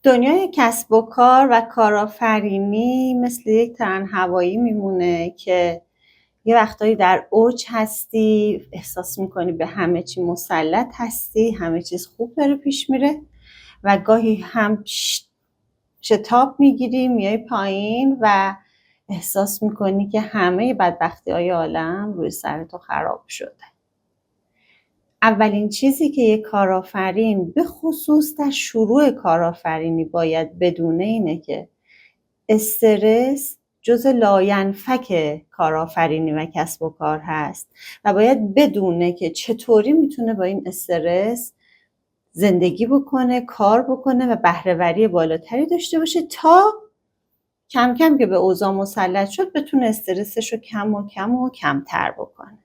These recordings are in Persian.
دنیای کسب و کار و کارآفرینی مثل یک ترن هوایی میمونه که یه وقتایی در اوج هستی، احساس میکنی به همه چی مسلط هستی، همه چیز خوب داره پیش میره و گاهی هم شتاب میگیری میای پایین و احساس میکنی که همه بدبختی های عالم روی سر تو خراب شده. اولین چیزی که یک کارآفرین به خصوص در شروع کارآفرینی باید بدونه اینه که استرس جزء لاینفک کارآفرینی و کسب و کار هست و باید بدونه که چطوری میتونه با این استرس زندگی بکنه، کار بکنه و بهره‌وری بالاتری داشته باشه تا کم کم که به اوضاع مسلط شد بتونه استرسش رو کم و کمتر بکنه.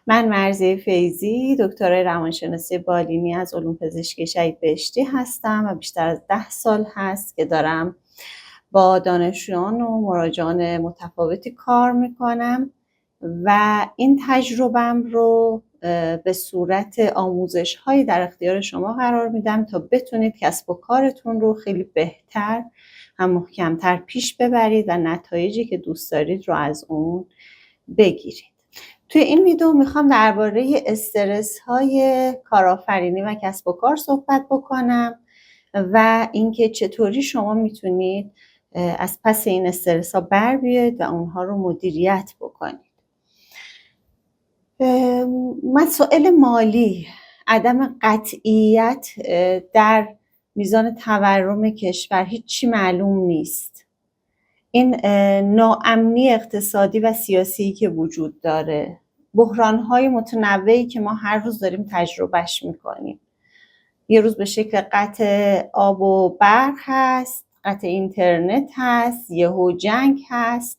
من مرضیه فیضی، دکترای روانشناسی بالینی از علوم پزشکی شهید بهشتی هستم و بیشتر از 10 سال هست که دارم با دانشجویان و مراجعان متفاوتی کار میکنم و این تجربم رو به صورت آموزش هایی در اختیار شما قرار میدم تا بتونید کسب و کارتون رو خیلی بهتر و محکمتر پیش ببرید و نتایجی که دوست دارید رو از اون بگیرید. توی این ویدیو میخوام درباره استرس های کارآفرینی و کسب و کار صحبت بکنم و اینکه چطوری شما میتونید از پس این استرس ها بر بیاید و اونها رو مدیریت بکنید. مسائل مالی، عدم قطعیت در میزان تورم کشور هیچی معلوم نیست. این ناامنی اقتصادی و سیاسی که وجود داره، بحران‌های متنوعی که ما هر روز داریم تجربهش میکنیم. یه روز به شکل قطع آب و برق هست، قطع اینترنت هست، یهو جنگ هست،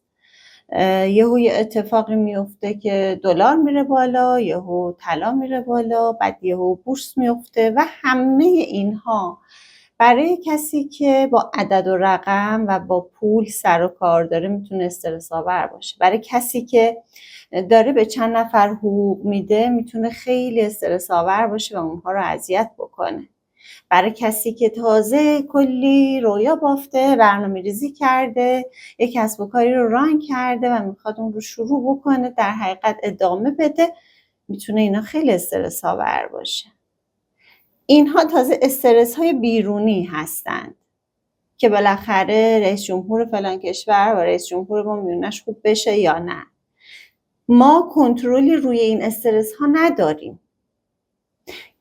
یهو یه اتفاقی میفته که دلار میره بالا، یهو طلا میره بالا، بعد یهو بورس میفته و همه اینها برای کسی که با عدد و رقم و با پول سر و کار داره میتونه استرس آور باشه. برای کسی که داره به چند نفر حقوق میده میتونه خیلی استرس آور باشه و اونها رو اذیت بکنه. برای کسی که تازه کلی رویا بافته، برنامه‌ریزی کرده، یک کسب و کاری رو ران کرده و میخواد اون رو شروع بکنه، در حقیقت ادامه بده، میتونه اینا خیلی استرس آور باشه. اینها تازه استرس های بیرونی هستند که بالاخره رئیس جمهور فلان کشور و رئیس جمهور ما میونش خوب بشه یا نه. ما کنترلی روی این استرس ها نداریم.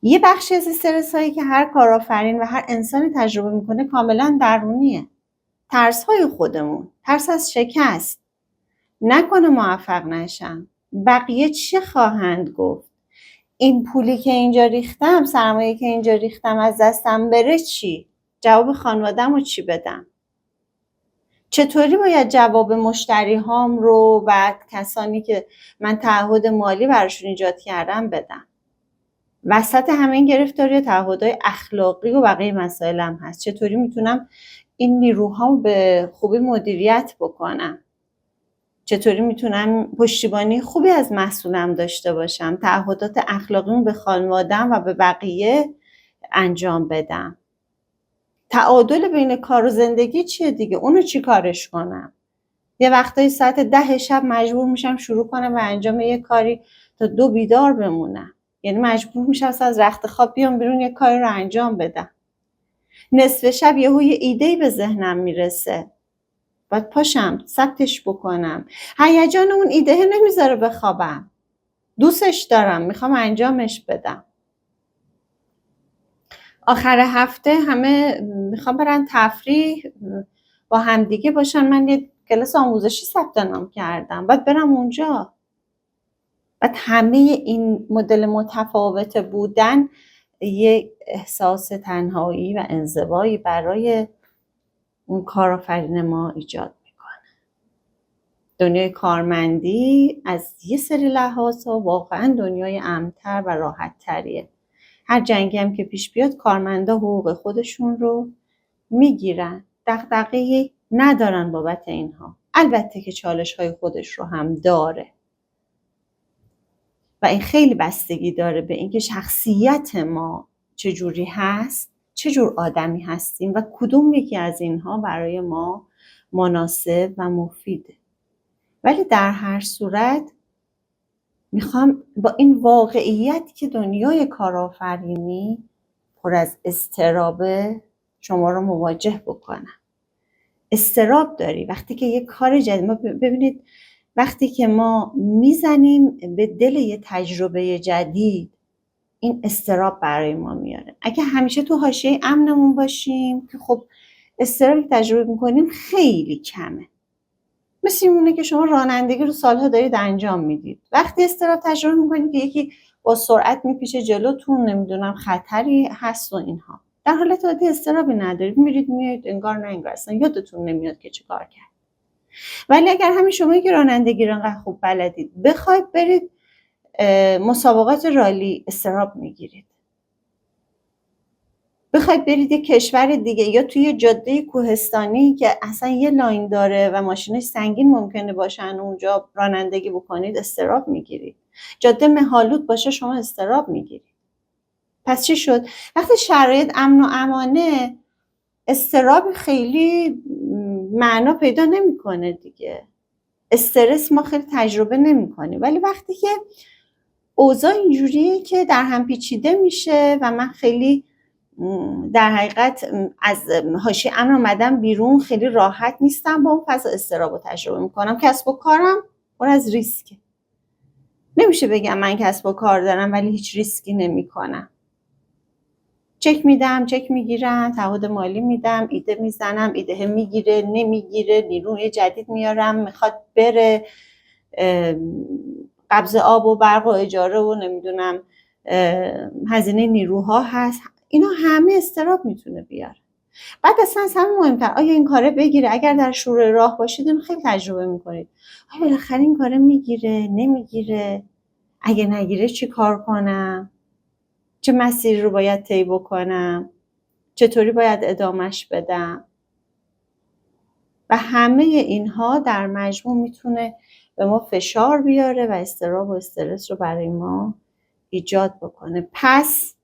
یه بخشی از استرس هایی که هر کارآفرین و هر انسانی تجربه میکنه کاملا درونیه. ترس های خودمون، ترس از شکست، نکنه موفق نشم، بقیه چی خواهند گفت، این پولی که اینجا ریختم، سرمایه که اینجا ریختم از دستم بره چی؟ جواب خانواده‌مو چی بدم؟ چطوری باید جواب مشتری هام رو و کسانی که من تعهد مالی براشون ایجاد کردم بدم؟ وسط همه این گرفتاری تعهدهای اخلاقی و بقیه مسائل هم هست. چطوری میتونم این نیروهامو به خوبی مدیریت بکنم؟ چطوری میتونم پشتیبانی خوبی از محصولم داشته باشم؟ تعهدات اخلاقیمو به خانواده‌ام و به بقیه انجام بدم؟ تعادل بین کار و زندگی چیه دیگه؟ اونو چی کارش کنم؟ یه وقتایی ساعت 10 شب مجبور میشم شروع کنم و انجام یه کاری تا 2 بیدار بمونم. یعنی مجبور میشم از رخت خواب بیام بیرون یه کاری رو انجام بدم. نصف شب یهو یه ایده‌ای به ذهنم میرسه، باید پاشم ثبتش بکنم. هیجان اون ایده نمیذاره بخوابم، دوستش دارم، میخوام انجامش بدم. آخر هفته همه میخوام برن تفریح با همدیگه باشن، من یه کلاس آموزشی ثبت نام کردم، باید برم اونجا. بعد همه این مدل متفاوت بودن یک احساس تنهایی و انزوایی برای اون کارآفرین ما ایجاد میکنه. دنیای کارمندی از یه سری لحاظا واقعا دنیای امن‌تر و راحت‌تریه. هر جنگی هم که پیش بیاد کارمندا حقوق خودشون رو میگیرن، دغدغه‌ای ندارن بابت اینها. البته که چالش‌های خودش رو هم داره و این خیلی بستگی داره به اینکه شخصیت ما چجوری هست، چه جور آدمی هستیم و کدوم یکی از اینها برای ما مناسب و مفیده. ولی در هر صورت میخوام با این واقعیت که دنیای کارآفرینی پر از اضطرابه شما رو مواجه بکنم. اضطراب داری وقتی که یه کار جدید، ما ببینید وقتی که ما میزنیم به دل یه تجربه جدید، این اضطراب برای ما میاره. اگه همیشه تو حاشیه امنمون باشیم که خب اضطرابی تجربه میکنیم خیلی کمه. مثل اونه که شما رانندگی رو سالها دارید انجام میدید، وقتی اضطراب تجربه میکنید که یکی با سرعت میپیشه جلوتون، نمیدونم خطری هست و اینها، در حالت عادی اضطرابی ندارید، میرید میایید انگار نه انگار، اصلا یادتون نمیاد که چه کار کرد. ولی اگر همین شمایی که رانندگی رو انقدر خوب بلدید بخواید برید مسابقات رالی، اضطراب میگیرید. بخواید برید یه کشور دیگه یا توی جاده کوهستانی که اصلا یه لاین داره و ماشینش سنگین ممکنه باشن اونجا رانندگی بکنید، اضطراب میگیرید. جاده مه‌آلود باشه شما اضطراب میگیرید. پس چی شد؟ وقتی شرایط امن و امانه، اضطراب خیلی معنا پیدا نمیکنه دیگه. استرس ما خیلی تجربه نمیکنیم. ولی وقتی که اوضاع اینجوریه که در هم پیچیده میشه و من خیلی در حقیقت از حاشیه امن اومدم بیرون، خیلی راحت نیستم با اون فضا، اضطراب رو تجربه میکنم. کسب و کارم پر از ریسکه. نمیشه بگم من کسب و کار دارم ولی هیچ ریسکی نمیکنم. چک میدم، چک میگیرم، تعهد مالی میدم، ایده میزنم، ایده میگیره، نمیگیره، نیروی جدید میارم، میخواد بره، قبض آب و برق و اجاره و نمیدونم هزینه نیروها هست. اینا همه اضطراب میتونه بیاره. بعد اصلا از همه مهمتر، آیا این کاره بگیره؟ اگر در شروع راه باشید این خیلی تجربه میکنید، آیا بالاخره این کاره میگیره نمیگیره؟ اگه نگیره چی کار کنم؟ چه مسیری رو باید طی بکنم؟ چطوری باید ادامهش بدم؟ و همه اینها در مجموع میتونه به ما فشار بیاره و اضطراب و استرس رو برای ما ایجاد بکنه. پس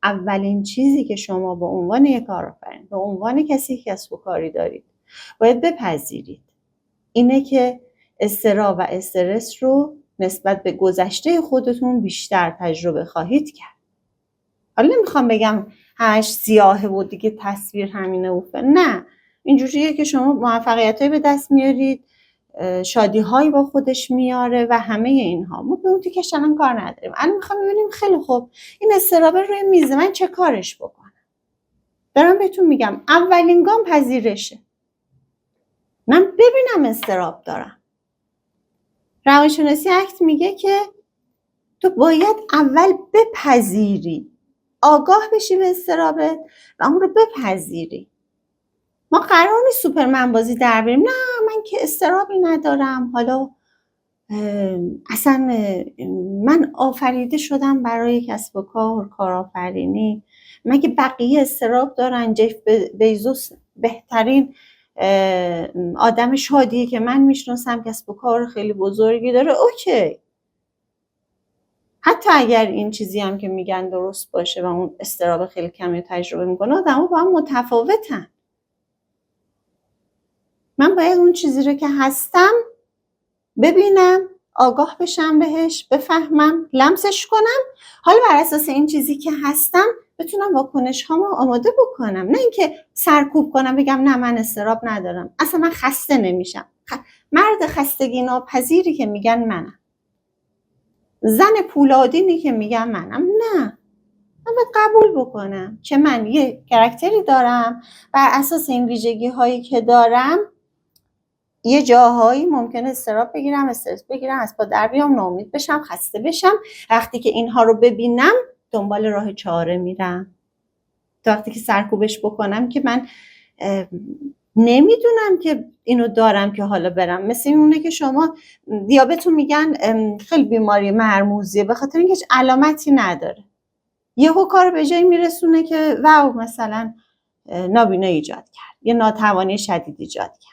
اولین چیزی که شما به عنوان یک کارآفرین، به عنوان کسی که کسب و کاری دارید باید بپذیرید اینه که اضطراب و استرس رو نسبت به گذشته خودتون بیشتر تجربه خواهید کرد. حالا نمیخوام بگم همش سیاهه و دیگه تصویر همینه و نه، اینجوریه که شما موفقیتایی به دست میارید، شادی‌هایی با خودش میاره و همه اینها. ما به اون تیکش الان کار نداریم. الان میخوام ببینیم خیلی خوب این اضطراب روی میزه، من چه کارش بکنم؟ دارم بهتون میگم اولین گام پذیرشه. من ببینم اضطراب دارم. روانشناسی اکت میگه که تو باید اول بپذیری، آگاه بشی به اضطرابت و اون رو بپذیری. ما قرار نیست سوپرمن بازی در بریم، نه من که اضطرابی ندارم، حالا اصلا من آفریده شدم برای کسب و کار، کارآفرینی، مگه بقیه اضطراب دارن؟ جف بیزوس بهترین آدم شادیه که من میشناسم، کسب و کار خیلی بزرگی داره، اوکی. حتی اگر این چیزی هم که میگن درست باشه و اون اضطراب خیلی کمی تجربه میکنه، آدم‌ها با هم متفاوتن. من باید اون چیزی رو که هستم ببینم، آگاه بشم بهش، بفهمم، لمسش کنم، حالا بر اساس این چیزی که هستم بتونم واکنش هامو آماده بکنم. نه اینکه سرکوب کنم بگم نه من اضطراب ندارم، اصلا من خسته نمیشم. مرد خستگی ناپذیری که میگن منم، زن پولادینی که میگن منم، نه، من باید قبول بکنم که من یه کاراکتری دارم، بر اساس این ویژگی هایی که دارم یه جاهایی ممکنه اضطراب بگیرم، استرس بگیرم، از پا در بیام، ناامید بشم، خسته بشم. وقتی که اینها رو ببینم دنبال راه چاره میرم. تا وقتی که سرکوبش بکنم که من نمیدونم که اینو دارم که حالا برم. مثل اونه که شما دیابتو میگن خیلی بیماری مرموزیه به خاطر اینکه هیچ علامتی نداره، یهو کار به جایی میرسونه که واو مثلا نابینایی ایجاد کرد، یه ناتوانی شدید ایجاد کرد.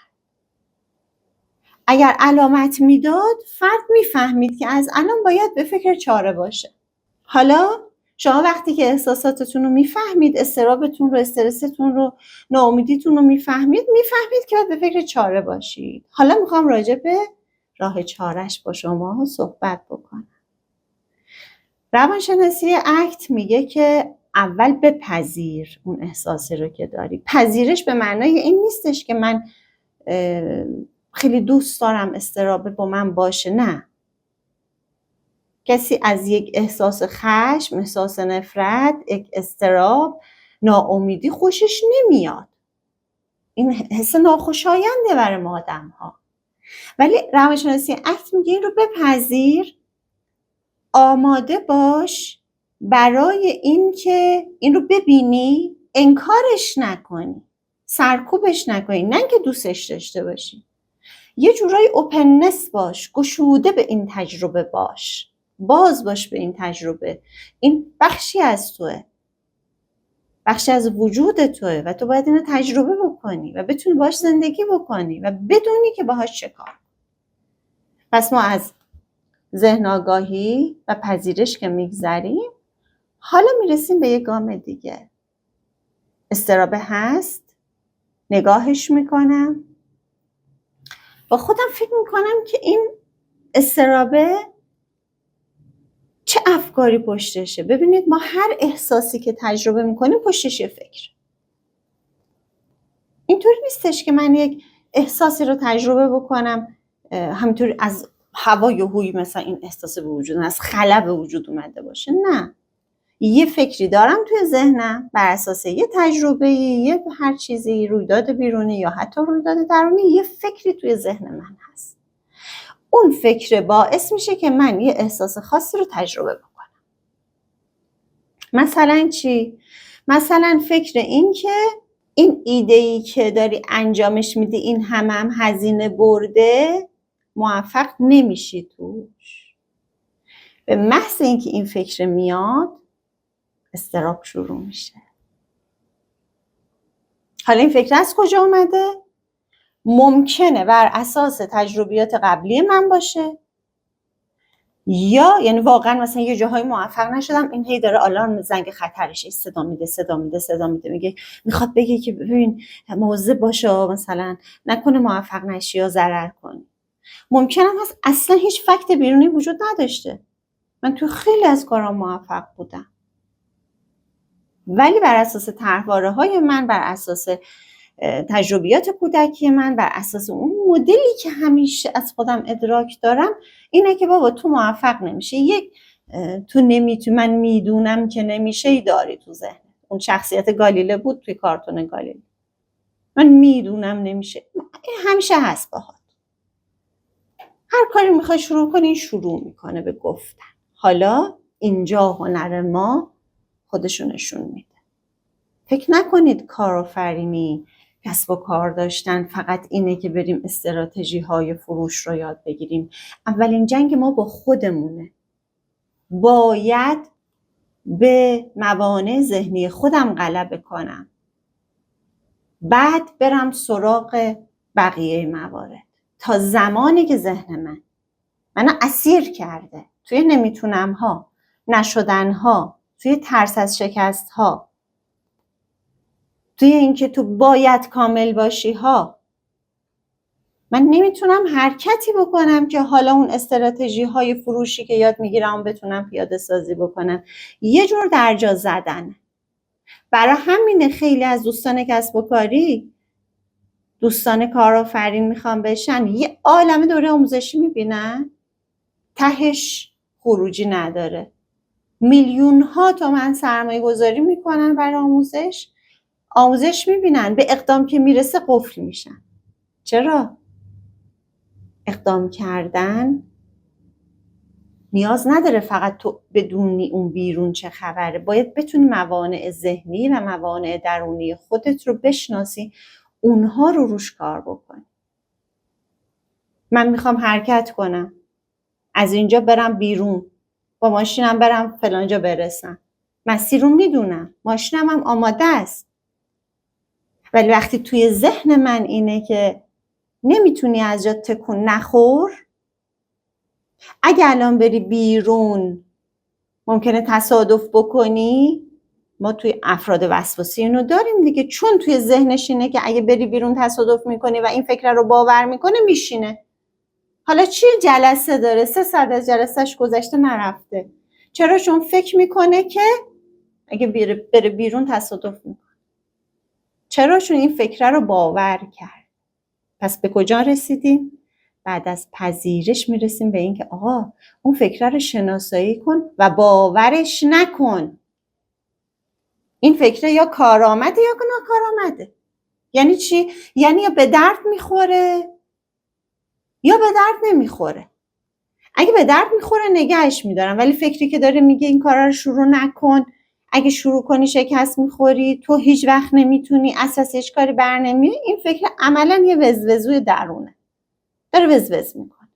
اگر علامت میداد فرد میفهمید که از الان باید به فکر چاره باشه. حالا شما وقتی که احساساتتون رو میفهمید، اضطرابتون رو، استرستون رو، ناامیدیتون رو میفهمید که باید به فکر چاره باشید. حالا میخوام راجع به راه چارش با شما صحبت بکنم. روانشناسی اکت میگه که اول بپذیر اون احساسی رو که داری. پذیرش به معنای این نیستش که من خیلی دوست دارم اضطراب با من باشه، نه. کسی از یک احساس خشم، احساس نفرت، یک اضطراب، ناامیدی خوشش نمیاد. این حس ناخوشاینده برای ما آدم ها. ولی روانشناسی اکت میگه این رو بپذیر، آماده باش برای این که این رو ببینی، انکارش نکنی، سرکوبش نکنی، نه که دوستش داشته باشی. یه جورایی اوپننس باش، گشوده به این تجربه باش، باز باش به این تجربه. این بخشی از توه، بخشی از وجود توه و تو باید اینو تجربه بکنی و بتونی باش زندگی بکنی و بدونی که باهاش چه کار. پس ما از ذهن آگاهی و پذیرش که میگذریم، حالا میرسیم به یه گام دیگه. اضطراب هست، نگاهش میکنم، با خودم فکر میکنم که این اضطرابه چه افکاری پشتشه. ببینید ما هر احساسی که تجربه میکنیم پشتش یه فکر. اینطوری نیستش که من یک احساسی رو تجربه بکنم همینطوری از هوا یهویی مثلا این احساس به وجود، از خلا به وجود اومده باشه. نه، یه فکری دارم توی ذهنم بر اساس یه تجربه، یه هر چیزی، رویداد بیرونی یا حتی رویداد درونی، یه فکری توی ذهن من هست. اون فکر باعث میشه که من یه احساس خاصی رو تجربه بکنم. مثلا چی؟ مثلا فکر این که این ایده‌ای که داری انجامش میدی این هم هزینه برده، موفق نمیشی توش. به محض اینکه این فکر میاد، اضطراب شروع میشه. حالا این فکر از کجا اومده؟ ممکنه بر اساس تجربیات قبلی من باشه، یا یعنی واقعا مثلا یه جاهای موفق نشدم، این هی داره آلارم زنگ خطرش صدا میده، میگه میخواد بگه که ببین مواظب باشه مثلا نکنه موفق نشی یا ضرر کنی. ممکنه هست اصلا هیچ فکت بیرونی وجود نداشته، من تو خیلی از کارام موفق بودم، ولی بر اساس طرحواره‌های من، بر اساس تجربیات کودکی من، بر اساس اون مدلی که همیشه از خودم ادراک دارم، اینه که بابا تو موفق نمیشه. یک تو نمیتونی، من میدونم که نمیشه ای داری تو ذهن. اون شخصیت گالیله بود توی کارتون گالیله. من میدونم نمیشه، این همیشه هست باهات. هر کاری میخوای شروع کنی شروع میکنه به گفتن. حالا اینجا هنر ما خودشو نشون میده. فکر نکنید کارآفرینی، کسب و کار داشتن فقط اینه که بریم استراتژی های فروش رو یاد بگیریم. اولین جنگ ما با خودمونه. باید به موانع ذهنی خودم غلبه کنم، بعد برم سراغ بقیه موارد. تا زمانی که ذهن منو اسیر کرده توی نمیتونم ها، نشدن ها، توی ترس از شکست ها، توی اینکه تو باید کامل باشی ها، من نمیتونم حرکتی بکنم که حالا اون استراتژی های فروشی که یاد میگیرم بتونم پیاده سازی بکنم. یه جور درجا زدن. برای همینه خیلی از دوستان کسب و کاری، دوستان کارآفرین میخوان بشن، یه عالمه دوره آموزشی میبینن، تهش خروجی نداره. میلیون ها تومان سرمایه گذاری میکنن برای آموزش میبینن، به اقدام که میرسه قفل میشن. چرا؟ اقدام کردن نیاز نداره فقط تو بدونی اون بیرون چه خبره، باید بتونی موانع ذهنی و موانع درونی خودت رو بشناسی، اونها رو روش کار بکنی. من میخوام حرکت کنم، از اینجا برم بیرون، با ماشینم برم فلانجا برسم، مسیر رو میدونم، ماشینم هم آماده است، ولی وقتی توی ذهن من اینه که نمیتونی از جا تکون نخور، اگه الان بری بیرون ممکنه تصادف بکنی. ما توی افراد وسواسی اینو داریم دیگه، چون توی ذهنش اینه که اگه بری بیرون تصادف میکنی و این فکر رو باور میکنه میشینه. حالا چی جلسه داره، 3 ساعت از جلسهش گذشته نرفته، چرا؟ چون فکر میکنه که اگه بره بیرون تصادف میکنه. چرا؟ چون این فکر رو باور کرد. پس به کجا رسیدیم؟ بعد از پذیرش میرسیم به این که آقا اون فکر رو شناسایی کن و باورش نکن. این فکر یا کارآمده یا ناکارآمده. یعنی چی؟ یعنی یا به درد میخوره یا به درد نمیخوره. اگه به درد میخوره نگهش میدارم، ولی فکری که داره میگه این کارا رو شروع نکن، اگه شروع کنی شکست میخوری، تو هیچ وقت نمیتونی، اساس هیچ کاری بر نمیاد، این فکر عملا یه وزوزوی درونه داره وزوز میکنه.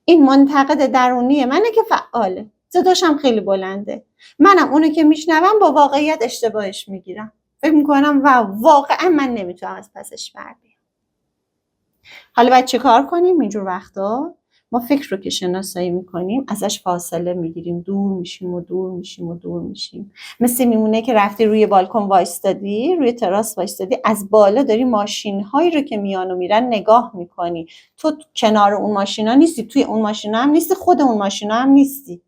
این منتقد درونی منه که فعاله، صداشم خیلی بلنده، منم اونو که میشنوم با واقعیت اشتباهش میگیرم، فکر میکنم واقعا من نمیتونم از پسش بر بیام. حالا باید چه کار کنیم اینجور وقتا؟ ما فکر رو که شناسایی میکنیم ازش فاصله میگیریم، دور میشیم و دور میشیم و دور میشیم. مثل میمونه که رفتی روی بالکن وایستادی، روی تراس وایستادی، از بالا داری ماشین هایی رو که میان و میرن نگاه میکنی. تو کنار اون ماشینا نیستی، توی اون ماشینا هم نیستی، خود اون ماشینا هم نیستی،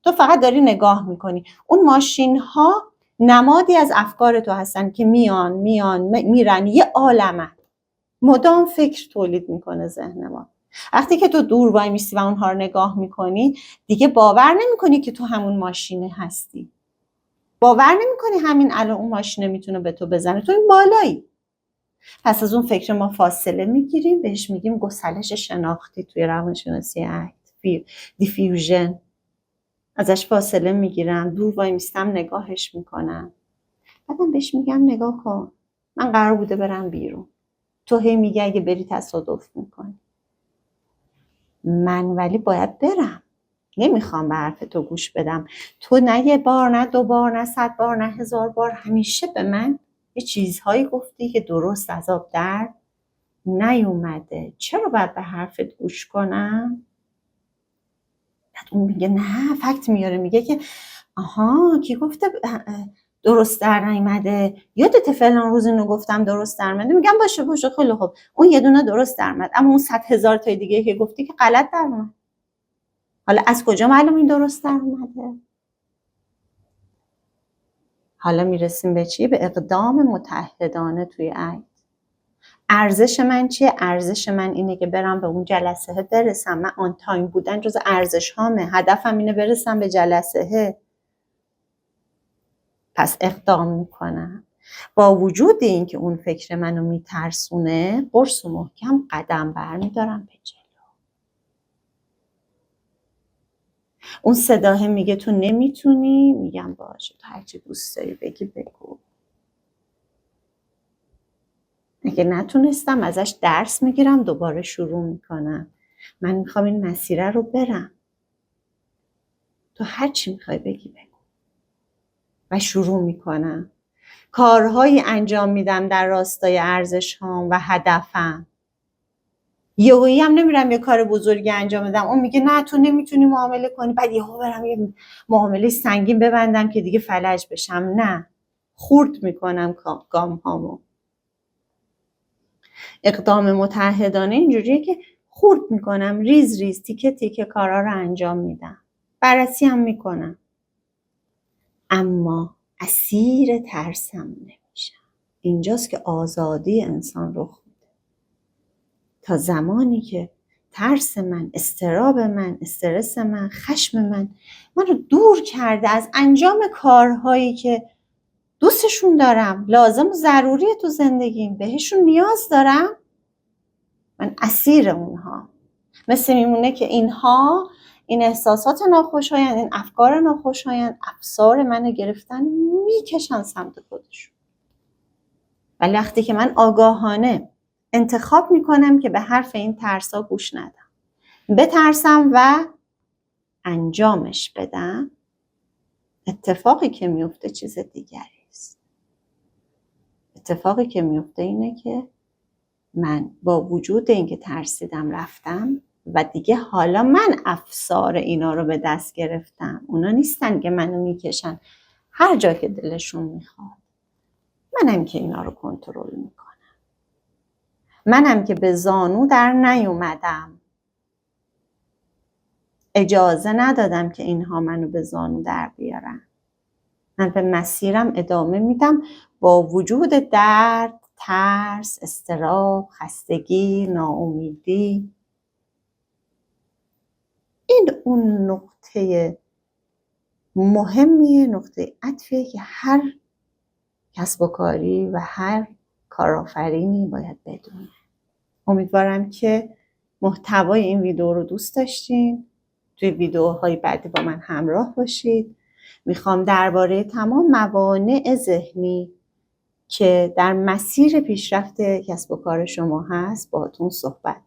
تو فقط داری نگاه میکنی. اون ماشین ها نمادی از افکار تو هستن که میان میرن، یه عالمه. مدام فکر تولید میکنه ذهن ما. وقتی که تو دور وای میستی و اونها رو نگاه میکنی، دیگه باور نمیکنی که تو همون ماشینه هستی. باور نمیکنی همین الان اون ماشینه میتونه به تو بزنه، تو این بالایی. پس از اون فکر ما فاصله میگیریم، بهش میگیم گسلش شناختی توی روانشناسی دیفیوژن. ازش فاصله میگیرم، دور وای میستم، نگاهش میکنم، بعدم بهش میگم نگاه کن، من قرار بوده برم بیرون، تو هی میگه اگه بری تصادف میکنی، من ولی باید برم، نمیخوام به حرف تو گوش بدم. تو نه یه بار، نه 2 بار، نه 100 بار، نه 1000 بار، همیشه به من یه چیزهایی گفتی که درست از آب در نیومده، چرا باید به حرفت گوش کنم؟ بعد اون میگه نه، فکت میاره، میگه که آها کی گفته درست در نیامده، یادت فلان روز اینو گفتم درست در اومده؟ میگم باشه خیلی خوب، اون یه دونه درست در اومد، اما اون 100,000 تا دیگه که گفتی که غلط در اومد. حالا از کجا معلوم این درست در اومده؟ حالا میرسیم به چی؟ به اقدام متعهدانه توی عید. ارزش من چیه؟ ارزش من اینه که برم به اون جلسه برسم. من آن تایم بودن جز ارزش هامه، هدفم اینه برسم به جلسه. پس اقدام میکنم. با وجود این که اون فکر منو میترسونه، قرص و محکم قدم برمیدارم به جلو. اون صداه میگه تو نمیتونی، میگم باشه، تو هرچی دوست داری بگی بگو. اگه نتونستم ازش درس میگیرم، دوباره شروع میکنم. من میخوام این مسیره رو برم. تو هرچی میخوای بگی بگو. و شروع میکنم. کارهایی انجام میدم در راستای ارزش هام و هدفم. یهویی هم نمیرم یه کار بزرگی انجام بدم، اون میگه نه تو نمیتونی معامله کنی، بعد یهو برم یه معامله سنگین ببندم که دیگه فلج بشم. نه، خورد میکنم گام هامو. اقدام متعهدانه اینجوریه که خورد میکنم، ریز ریز، تیکه تیکه کارا رو انجام میدم، بررسی هم میکنم، اما اسیر ترسم نمیشم. اینجاست که آزادی انسان رخ میده. تا زمانی که ترس من، اضطراب من، استرس من، خشم من رو دور کرده از انجام کارهایی که دوستشون دارم، لازم و ضروریه تو زندگیم، بهشون نیاز دارم، من اسیر اونها. مثل میمونه که اینها، این احساسات ناخوشایند، این افکار ناخوشایند، افسار منو گرفتن، میکشن سمت خودشون. ولی وقتی که من آگاهانه انتخاب میکنم که به حرف این ترسا گوش ندم، بترسم و انجامش بدم، اتفاقی که میفته چیز دیگری است. اتفاقی که میفته اینه که من با وجود اینکه ترسیدم رفتم، و دیگه حالا من افسار اینا رو به دست گرفتم. اونا نیستن که منو میکشن هر جا که دلشون میخواد. منم که اینا رو کنترل میکنم. منم که به زانو در نیومدم. اجازه ندادم که اینها منو به زانو در بیارن. من به مسیرم ادامه میدم با وجود درد، ترس، اضطراب، خستگی، ناامیدی. این اون نقطه مهمیه، نقطه عطفیه که هر کسب و کاری و هر کارآفرینی باید بدونه. امیدوارم که محتوای این ویدیو رو دوست داشتین. توی ویدیوهای بعدی با من همراه باشید. میخوام درباره تمام موانع ذهنی که در مسیر پیشرفت کسب و کار شما هست باهاتون صحبت